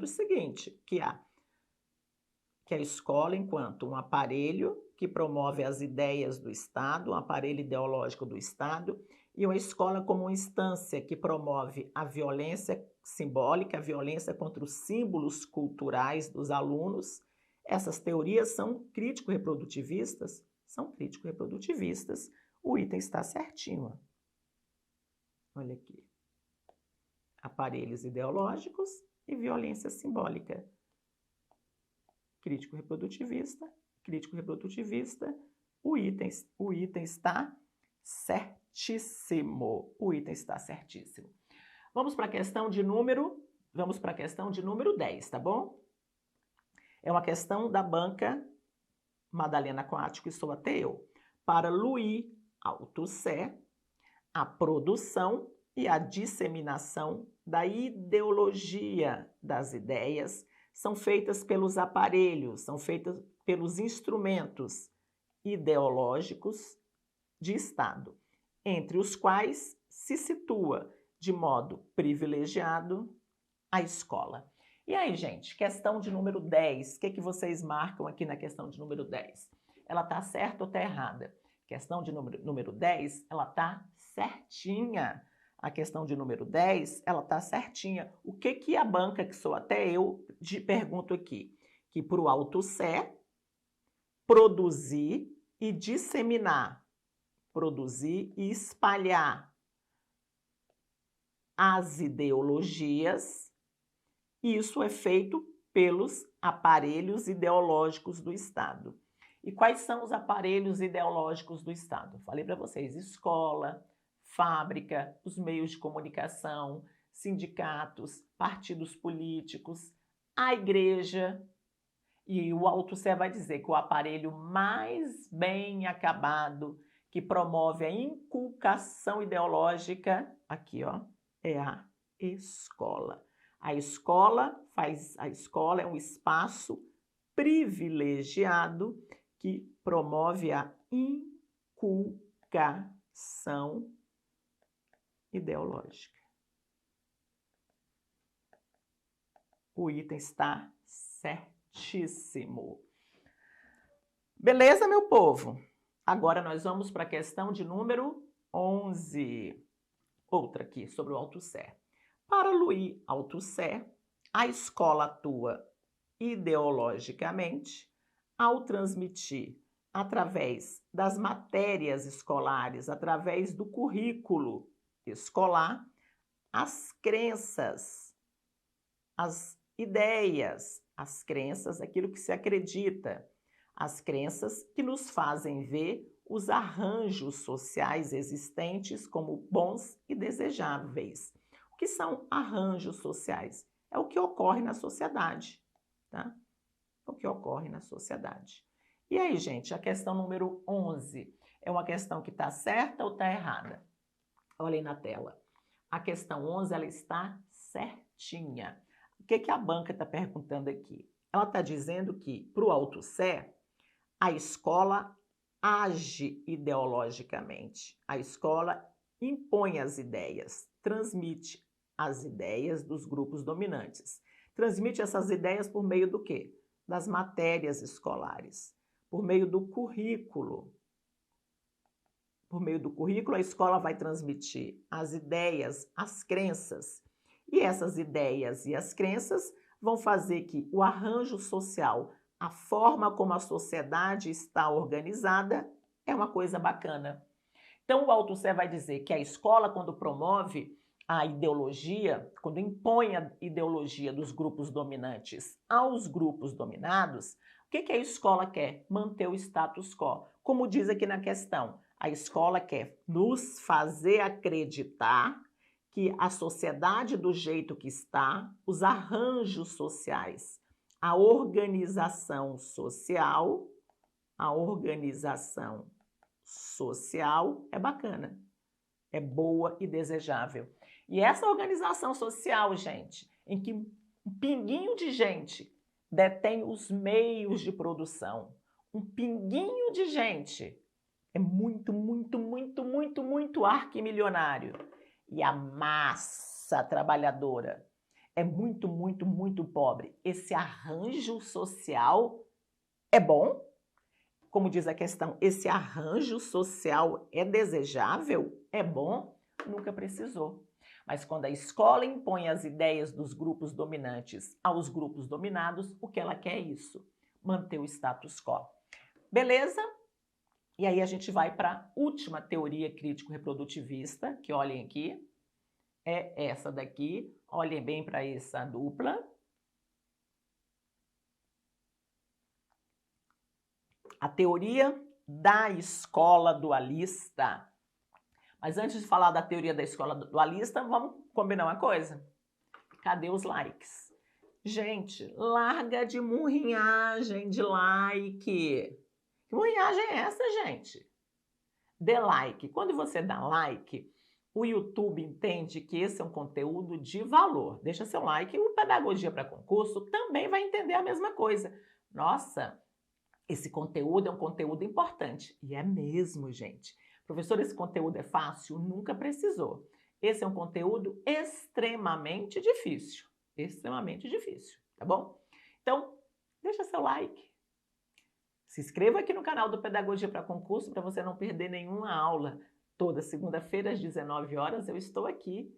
o seguinte, que a escola, enquanto um aparelho que promove as ideias do Estado, um aparelho ideológico do Estado, e uma escola como uma instância que promove a violência simbólica, a violência contra os símbolos culturais dos alunos. Essas teorias são crítico-reprodutivistas? São crítico-reprodutivistas. O item está certinho. Olha aqui. Aparelhos ideológicos e violência simbólica. Crítico-reprodutivista, o item está certíssimo. O item está certíssimo. Vamos para a questão de número 10, tá bom? É uma questão da banca Madalena Coátio, que sou até eu. Para Louis Althusser, a produção e a disseminação da ideologia das ideias são feitas pelos aparelhos, são feitas pelos instrumentos ideológicos de Estado, entre os quais se situa de modo privilegiado a escola. E aí, gente, questão de número 10, o que vocês marcam aqui na questão de número 10? Ela está certa ou está errada? Questão de número 10, ela está certinha. A questão de número 10, ela está certinha. O que a banca, que sou até eu, pergunto aqui? Que para o Althusser, produzir e disseminar, produzir e espalhar as ideologias, isso é feito pelos aparelhos ideológicos do Estado. E quais são os aparelhos ideológicos do Estado? Falei para vocês, escola, fábrica, os meios de comunicação, sindicatos, partidos políticos, a igreja. E o Althusser vai dizer que o aparelho mais bem acabado, que promove a inculcação ideológica, aqui ó, é a escola. A escola é um espaço privilegiado que promove a inculcação ideológica. O item está certíssimo. Beleza, meu povo? Agora nós vamos para a questão de número 11. Outra aqui, sobre o Althusser. Para Louis Althusser, a escola atua ideologicamente ao transmitir, através das matérias escolares, através do currículo escolar, as crenças, as ideias, as crenças, aquilo que se acredita, as crenças que nos fazem ver os arranjos sociais existentes como bons e desejáveis. O que são arranjos sociais? É o que ocorre na sociedade, tá? O que ocorre na sociedade. E aí, gente, a questão número 11 é uma questão que está certa ou está errada? Olhem na tela. A questão 11, ela está certinha. O que a banca está perguntando aqui? Ela está dizendo que, para o Althusser, a escola age ideologicamente. A escola impõe as ideias, transmite as ideias dos grupos dominantes. Transmite essas ideias por meio do quê? Das matérias escolares, por meio do currículo. Por meio do currículo, a escola vai transmitir as ideias, as crenças. E essas ideias e as crenças vão fazer que o arranjo social, a forma como a sociedade está organizada, é uma coisa bacana. Então, o Althusser vai dizer que a escola, quando promove a ideologia, quando impõe a ideologia dos grupos dominantes aos grupos dominados, o que a escola quer? Manter o status quo. Como diz aqui na questão, a escola quer nos fazer acreditar que a sociedade do jeito que está, os arranjos sociais, a organização social é bacana, é boa e desejável. E essa organização social, gente, em que um pinguinho de gente detém os meios de produção, um pinguinho de gente é muito, muito, muito, muito, muito arquimilionário. E a massa trabalhadora é muito, muito, muito pobre. Esse arranjo social é bom? Como diz a questão, esse arranjo social é desejável? É bom? Nunca precisou. Mas quando a escola impõe as ideias dos grupos dominantes aos grupos dominados, o que ela quer é isso, manter o status quo. Beleza? E aí a gente vai para a última teoria crítico-reprodutivista, que olhem aqui, é essa daqui. Olhem bem para essa dupla. A teoria da escola dualista. Mas antes de falar da teoria da escola dualista, vamos combinar uma coisa? Cadê os likes? Gente, larga de murrinhagem de like. Que murrinhagem é essa, gente? Dê like. Quando você dá like, o YouTube entende que esse é um conteúdo de valor. Deixa seu like e o Pedagogia para Concurso também vai entender a mesma coisa. Nossa, esse conteúdo é um conteúdo importante. E é mesmo, gente. Professor, esse conteúdo é fácil? Nunca precisou. Esse é um conteúdo extremamente difícil. Extremamente difícil, tá bom? Então, deixa seu like. Se inscreva aqui no canal do Pedagogia para Concurso para você não perder nenhuma aula. Toda segunda-feira às 19 horas eu estou aqui,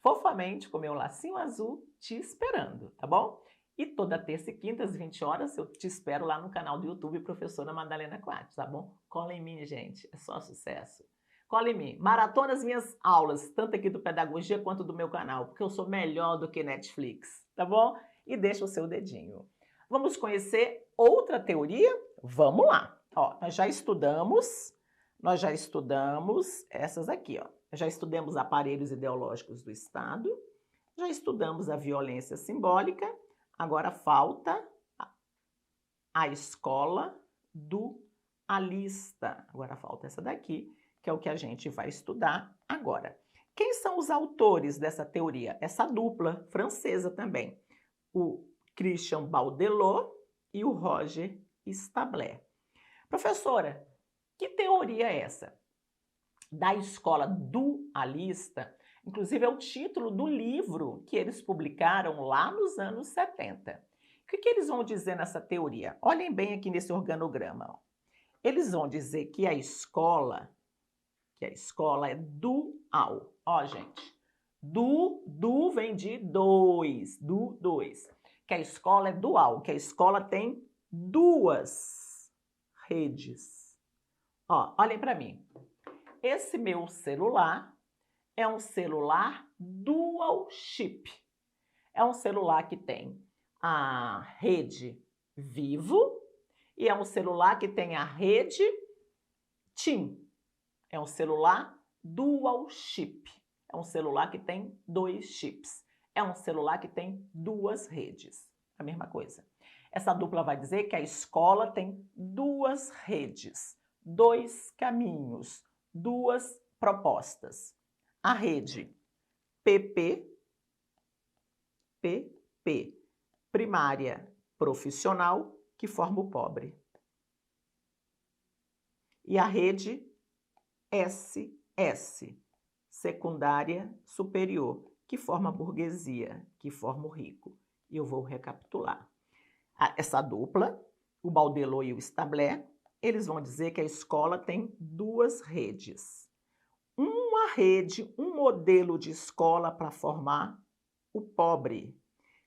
fofamente, com meu lacinho azul, te esperando, tá bom? E toda terça e quinta às 20 horas eu te espero lá no canal do YouTube Professora Madalena Quatro, tá bom? Cola em mim, gente, é só sucesso. Cola em mim, maratona as minhas aulas, tanto aqui do Pedagogia quanto do meu canal, porque eu sou melhor do que Netflix, tá bom? E deixa o seu dedinho. Vamos conhecer outra teoria? Vamos lá. Ó, nós já estudamos essas aqui, ó. Já estudamos aparelhos ideológicos do Estado, já estudamos a violência simbólica, agora falta a escola dualista. Agora falta essa daqui, que é o que a gente vai estudar agora. Quem são os autores dessa teoria? Essa dupla francesa também, o Christian Baudelot e o Roger Stabler. Professora, que teoria é essa? Da escola dualista, inclusive é o título do livro que eles publicaram lá nos anos 70. O que eles vão dizer nessa teoria? Olhem bem aqui nesse organograma. Ó. Eles vão dizer que a escola é dual. Ó, gente, do vem de dois, dois. Que a escola é dual, que a escola tem duas redes. Ó, olhem para mim. Esse meu celular é um celular dual chip. É um celular que tem a rede Vivo e é um celular que tem a rede TIM. É um celular dual chip. É um celular que tem dois chips. É um celular que tem duas redes. A mesma coisa. Essa dupla vai dizer que a escola tem duas redes, dois caminhos, duas propostas. A rede PP, primária profissional, que forma o pobre. E a rede SS, secundária superior, que forma a burguesia, que forma o rico. E eu vou recapitular. Essa dupla, o Baudelot e o Stabler, eles vão dizer que a escola tem duas redes. Uma rede, um modelo de escola para formar o pobre,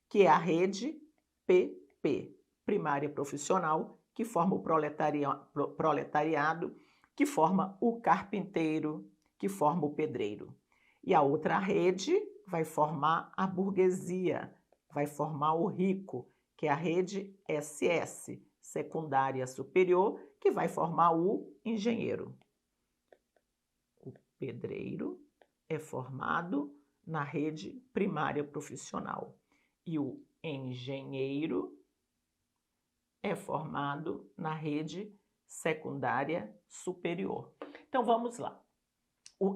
que é a rede PP, primária profissional, que forma o proletariado, que forma o carpinteiro, que forma o pedreiro. E a outra rede vai formar a burguesia, vai formar o rico, que é a rede SS, secundária superior, que vai formar o engenheiro. O pedreiro é formado na rede primária profissional e o engenheiro é formado na rede secundária superior. Então vamos lá.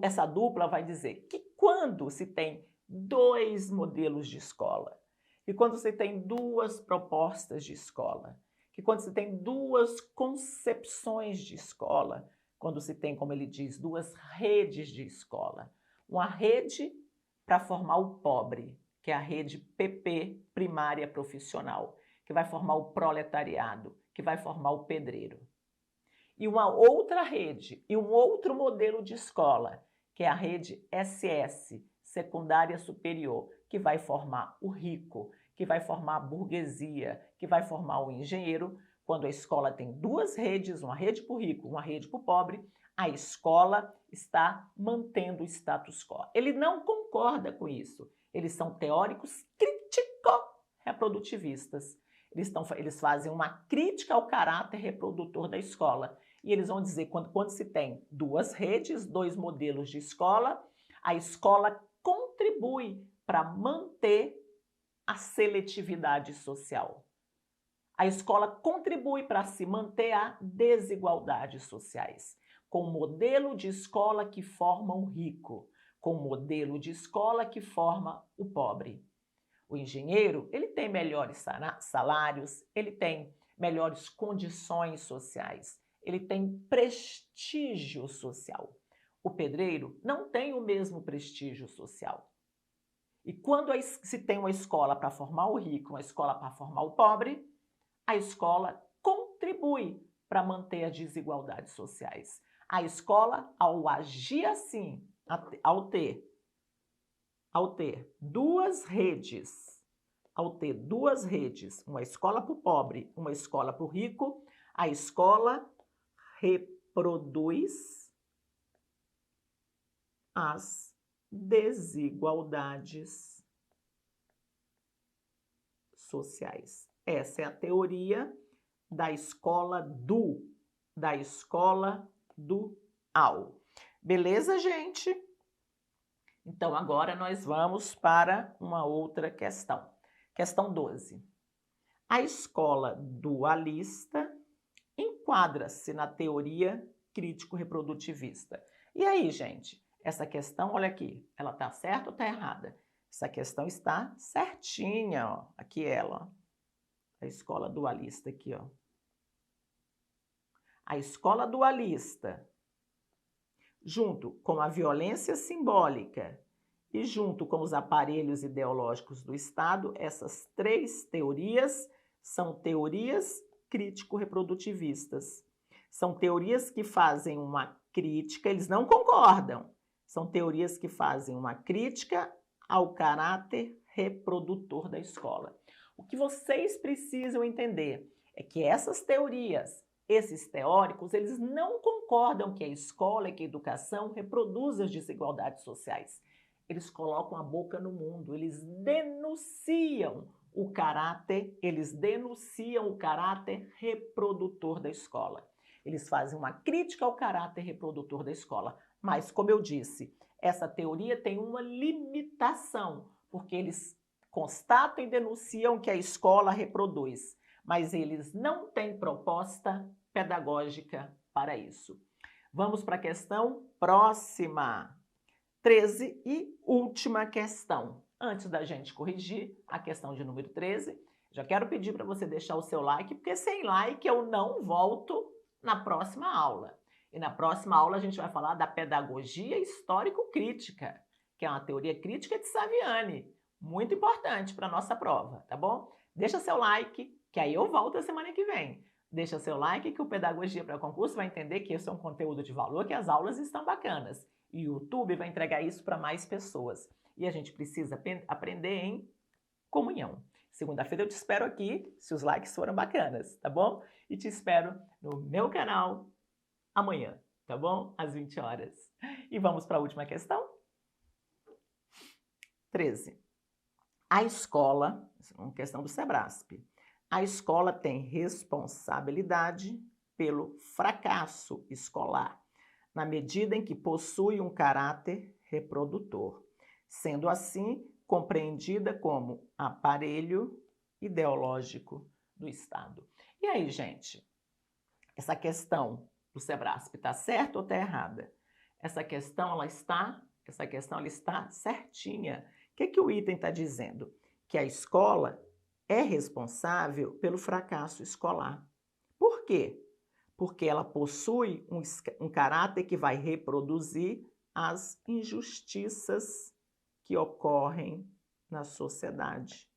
Essa dupla vai dizer que quando se tem dois modelos de escola, e quando se tem duas propostas de escola, que quando se tem duas concepções de escola, quando se tem, como ele diz, duas redes de escola, uma rede para formar o pobre, que é a rede PP, primária profissional, que vai formar o proletariado, que vai formar o pedreiro. E uma outra rede e um outro modelo de escola, que é a rede SS, secundária superior, que vai formar o rico, que vai formar a burguesia, que vai formar o engenheiro. Quando a escola tem duas redes, uma rede para o rico, uma rede para o pobre, a escola está mantendo o status quo. Ele não concorda com isso. Eles são teóricos crítico-reprodutivistas. Eles fazem uma crítica ao caráter reprodutor da escola. E eles vão dizer que quando se tem duas redes, dois modelos de escola, a escola contribui para manter a seletividade social. A escola contribui para se manter a desigualdades sociais, com o modelo de escola que forma o rico, com o modelo de escola que forma o pobre. O engenheiro, ele tem melhores salários, ele tem melhores condições sociais, ele tem prestígio social. O pedreiro não tem o mesmo prestígio social. E quando se tem uma escola para formar o rico, uma escola para formar o pobre, a escola contribui para manter as desigualdades sociais. A escola, ao agir assim, ao ter duas redes, uma escola para o pobre, uma escola para o rico, a escola reproduz as desigualdades sociais. Essa é a teoria da escola dual. Beleza, gente? Então, agora nós vamos para uma outra questão. Questão 12. A escola dualista enquadra-se na teoria crítico-reprodutivista. E aí, gente, essa questão, olha aqui, ela está certa ou está errada? Essa questão está certinha, ó. Aqui ela, ó. A escola dualista aqui, ó. A escola dualista, junto com a violência simbólica e junto com os aparelhos ideológicos do Estado, essas três teorias são teorias crítico-reprodutivistas. São teorias que fazem uma crítica, eles não concordam, são teorias que fazem uma crítica ao caráter reprodutor da escola. O que vocês precisam entender é que essas teorias, esses teóricos, eles não concordam que a escola e que a educação reproduzam as desigualdades sociais. Eles colocam a boca no mundo, eles denunciam o caráter reprodutor da escola. Eles fazem uma crítica ao caráter reprodutor da escola. Mas, como eu disse, essa teoria tem uma limitação, porque eles constatam e denunciam que a escola reproduz, mas eles não têm proposta pedagógica para isso. Vamos para a questão próxima. 13 e última questão. Antes da gente corrigir a questão de número 13, já quero pedir para você deixar o seu like, porque sem like eu não volto na próxima aula. E na próxima aula a gente vai falar da pedagogia histórico-crítica, que é uma teoria crítica de Saviani, muito importante para a nossa prova, tá bom? Deixa seu like, que aí eu volto a semana que vem. Deixa seu like que o Pedagogia para Concurso vai entender que esse é um conteúdo de valor, que as aulas estão bacanas. E o YouTube vai entregar isso para mais pessoas. E a gente precisa aprender em comunhão. Segunda-feira eu te espero aqui, se os likes foram bacanas, tá bom? E te espero no meu canal amanhã, tá bom? Às 20 horas. E vamos para a última questão? 13. A escola, uma questão do Sebrasp, a escola tem responsabilidade pelo fracasso escolar, na medida em que possui um caráter reprodutor, sendo assim compreendida como aparelho ideológico do Estado. E aí, gente, essa questão do Sebrasp está certa ou está errada? Essa questão ela está certinha. O que o item está dizendo? Que a escola é responsável pelo fracasso escolar. Por quê? Porque ela possui um caráter que vai reproduzir as injustiças que ocorrem na sociedade.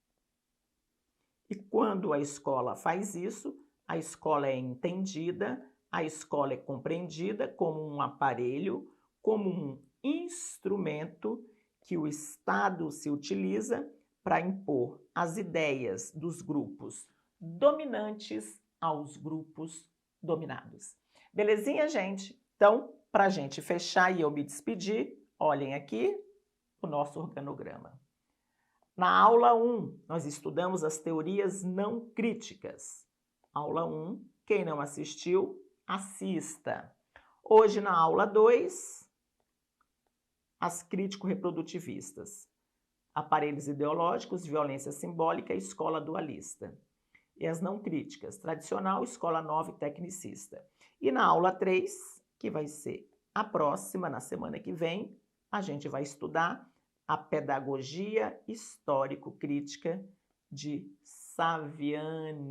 E quando a escola faz isso, a escola é entendida, a escola é compreendida como um aparelho, como um instrumento que o Estado se utiliza para impor as ideias dos grupos dominantes aos grupos dominados. Belezinha, gente? Então, para a gente fechar e eu me despedir, olhem aqui o nosso organograma. Na aula 1, nós estudamos as teorias não críticas. Aula 1, quem não assistiu, assista. Hoje, na aula 2, as crítico-reprodutivistas. Aparelhos ideológicos, violência simbólica e escola dualista. E as não críticas, tradicional, escola nova e tecnicista. E na aula 3, que vai ser a próxima, na semana que vem, a gente vai estudar a pedagogia histórico-crítica de Saviani.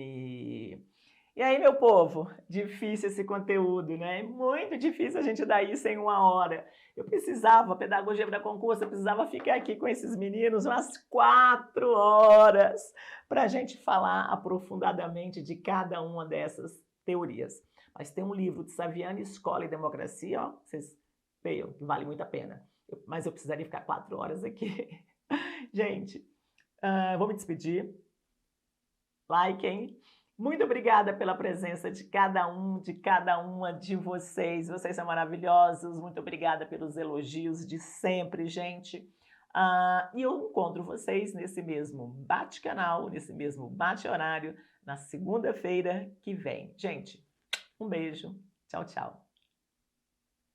E aí, meu povo, difícil esse conteúdo, né? Muito difícil a gente dar isso em 1 hora. Eu precisava, pedagogia para concurso, eu precisava ficar aqui com esses meninos umas 4 horas para a gente falar aprofundadamente de cada uma dessas teorias. Mas tem um livro de Saviani, Escola e Democracia, ó, vocês leiam, que vale muito a pena. Mas eu precisaria ficar 4 horas aqui. Gente, vou me despedir. Like, hein? Muito obrigada pela presença de cada um, de cada uma de vocês. Vocês são maravilhosos. Muito obrigada pelos elogios de sempre, gente. E eu encontro vocês nesse mesmo bate-canal, nesse mesmo bate-horário, na segunda-feira que vem. Gente, um beijo. Tchau, tchau.